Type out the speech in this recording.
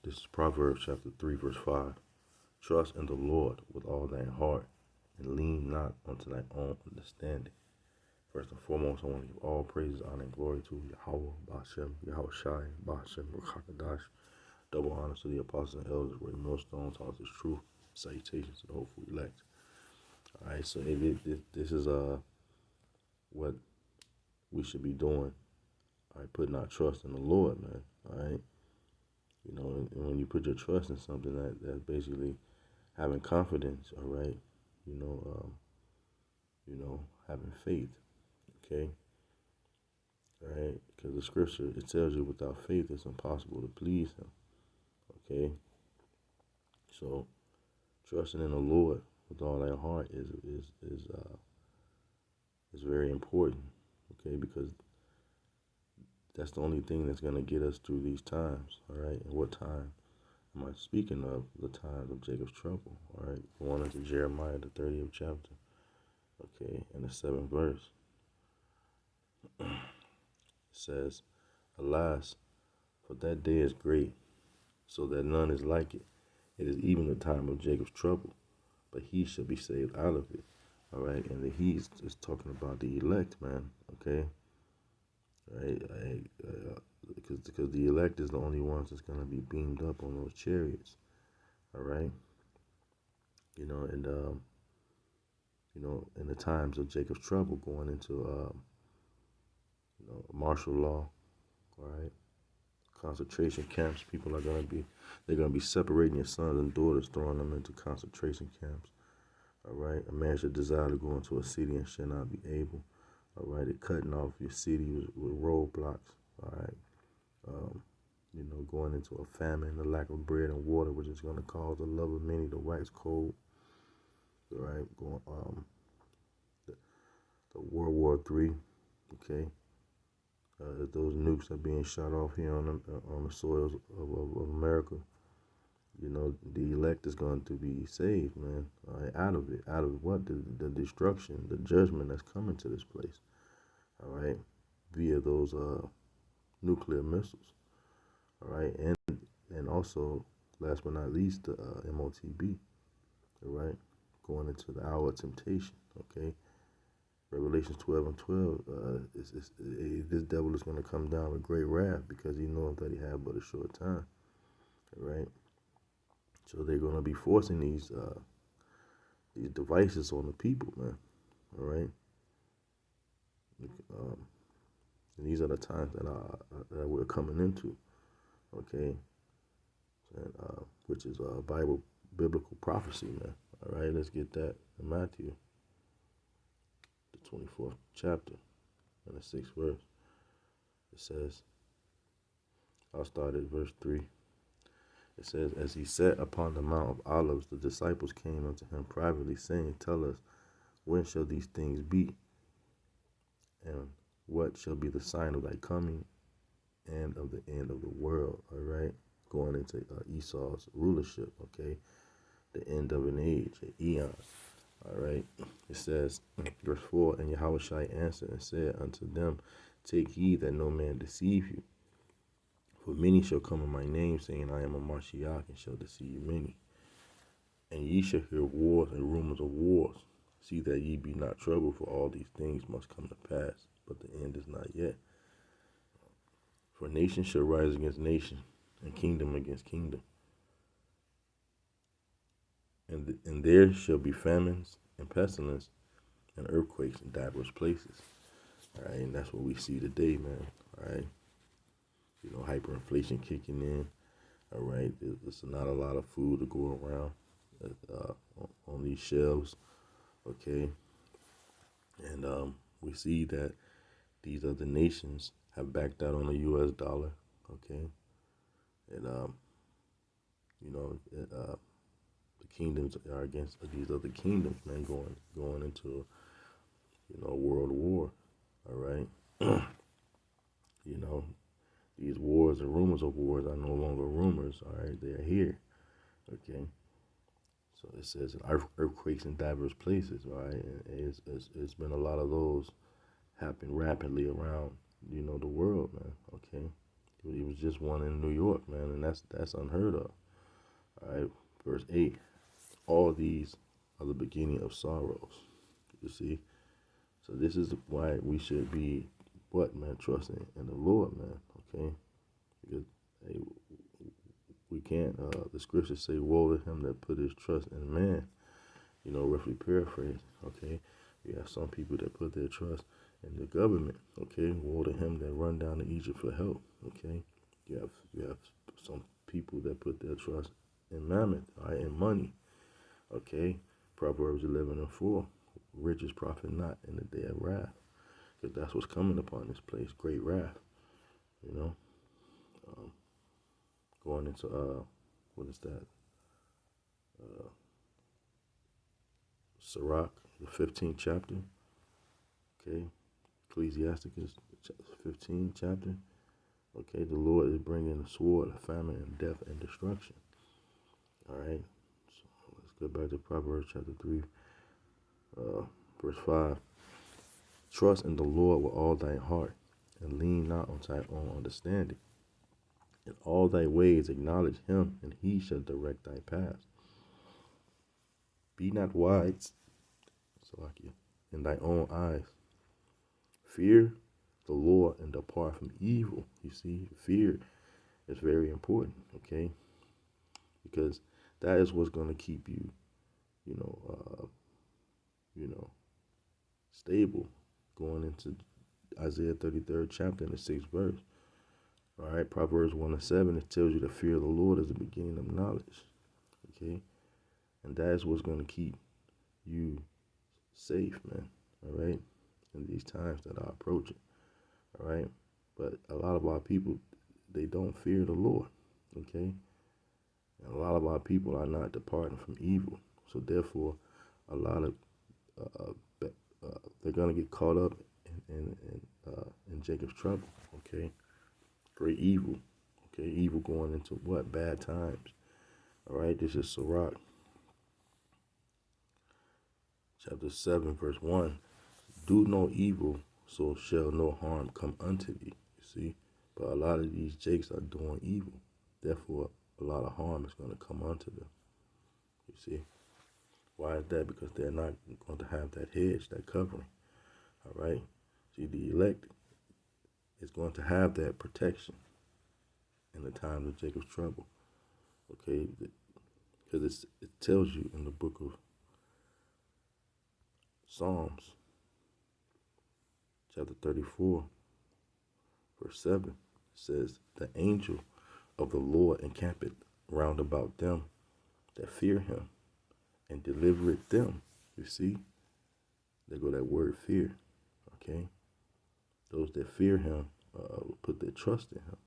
This is Proverbs chapter 3, verse 5. Trust in the Lord with all thine heart, and lean not unto thy own understanding. First and foremost, I want to give all praises, honor, and glory to Yahweh, Bashem, Yahweh Shai, Bashem, Rakakadash. Double honors to the apostles and elders, great millstones, all this truth. Salutations to the hopeful elect. All right, so this is what we should be doing. All right, putting our trust in the Lord, man. All right, and when you put your trust in something, that's basically having confidence. All right, you know, um, having faith. Okay, all right, because the scripture it tells you without faith it's impossible to please Him. Okay, so trusting in the Lord with all our heart is very important. Okay, because that's the only thing that's gonna get us through these times. All right, and what time am I speaking of? The times of Jacob's trouble. All right, going into Jeremiah the 30th chapter. Okay, and the 7th verse says, "Alas, for that day is great, so that none is like it. It is even the time of Jacob's trouble, but he shall be saved out of it." All right, and the he's just talking about the elect, man. Okay, right? Because the elect is the only ones that's gonna be beamed up on those chariots. All right, and in the times of Jacob's trouble, going into martial law. All right, concentration camps. People are they're gonna be separating your sons and daughters, throwing them into concentration camps. All right, a man should desire to go into a city and shall not be able. All right, they're cutting off your city with roadblocks. All right, going into a famine, the lack of bread and water, which is going to cause the love of many to wax cold. All right, going the World War III. Okay, those nukes are being shot off here on the soils of America. The elect is going to be saved, man. All right, out of what the destruction, the judgment that's coming to this place. All right, via those nuclear missiles. All right, and also last but not least the MOTB. All right, going into the hour of temptation. Okay, Revelations 12:12. This devil is going to come down with great wrath because he knows that he had but a short time. All right, so they're going to be forcing these devices on the people, man. All right, and these are the times that we're coming into. Okay, and which is biblical prophecy, man. All right, let's get that in Matthew, the 24th chapter, and the 6th verse. It says, I'll start at verse 3. It says, "As he sat upon the Mount of Olives, the disciples came unto him privately, saying, Tell us, when shall these things be? And what shall be the sign of thy coming and of the end of the world?" All right, going into Esau's rulership, okay, the end of an age, an eon. All right, it says, verse 4, "And Yahushua answered and said unto them, Take heed that no man deceive you. For many shall come in my name, saying, I am a Mashiach, and shall deceive many. And ye shall hear wars and rumors of wars. See that ye be not troubled, for all these things must come to pass, but the end is not yet. For nation shall rise against nation, and kingdom against kingdom. And there shall be famines and pestilence and earthquakes in diverse places." All right, and that's what we see today, man. All right, hyperinflation kicking in. All right, there's not a lot of food to go around on these shelves. Okay, and we see that these other nations have backed out on the U.S. dollar. Okay, and the kingdoms are against these other kingdoms, man, going into a world war. All right, these wars and rumors of wars are no longer rumors. All right, they are here. Okay, so it says earthquakes in diverse places. All right, and it's been a lot of those happen rapidly around the world, man. Okay, He was just one in New York, man, and that's unheard of. All right, verse 8. All these are the beginning of sorrows. You see? So this is why we should be what, man? Trusting in the Lord, man. Okay? Because hey, we can't the scriptures say, woe to him that put his trust in man. You know, roughly paraphrase. Okay? You have some people that put their trust in the government. Okay? Woe to him that run down to Egypt for help. Okay? You have some people that put their trust in mammon, right, in money. Okay? Proverbs 11:4. Riches profit not in the day of wrath. Because that's what's coming upon this place, great wrath. You know? Going into, what is that? Sirach, the 15th chapter. Okay? Ecclesiasticus, 15th chapter. Okay? The Lord is bringing a sword, a famine, and death and destruction. All right? So let's go back to Proverbs chapter 3, verse 5. Trust in the Lord with all thy heart, and lean not on thy own understanding. In all thy ways acknowledge him, and he shall direct thy paths. Be not wise, Salakia, in thy own eyes. Fear the Lord and depart from evil. You see, fear is very important, okay? Because that is what's going to keep you, you know, stable going into Isaiah 33rd chapter in the 6th verse. All right, Proverbs 1:7, it tells you the fear of the Lord is the beginning of knowledge, okay? And that is what's going to keep you safe, man, all right, in these times that are approaching, all right? But a lot of our people, they don't fear the Lord, okay? And a lot of our people are not departing from evil. So therefore, a lot of, they're going to get caught up in Jacob's trouble, okay? Great evil, okay? Evil going into what? Bad times, all right? This is Sirach, chapter 7, verse 1. Do no evil, so shall no harm come unto thee. You see? But a lot of these Jakes are doing evil. Therefore, a lot of harm is going to come unto them. You see? Why is that? Because they're not going to have that hedge, that covering. All right? See, the elect is going to have that protection in the times of Jacob's trouble. Okay? Because it tells you in the book of Psalms, chapter 34, verse 7, says, the angel of the Lord encampeth round about them that fear him, and delivereth them. You see? There go that word fear. Okay? Those that fear him will put their trust in him.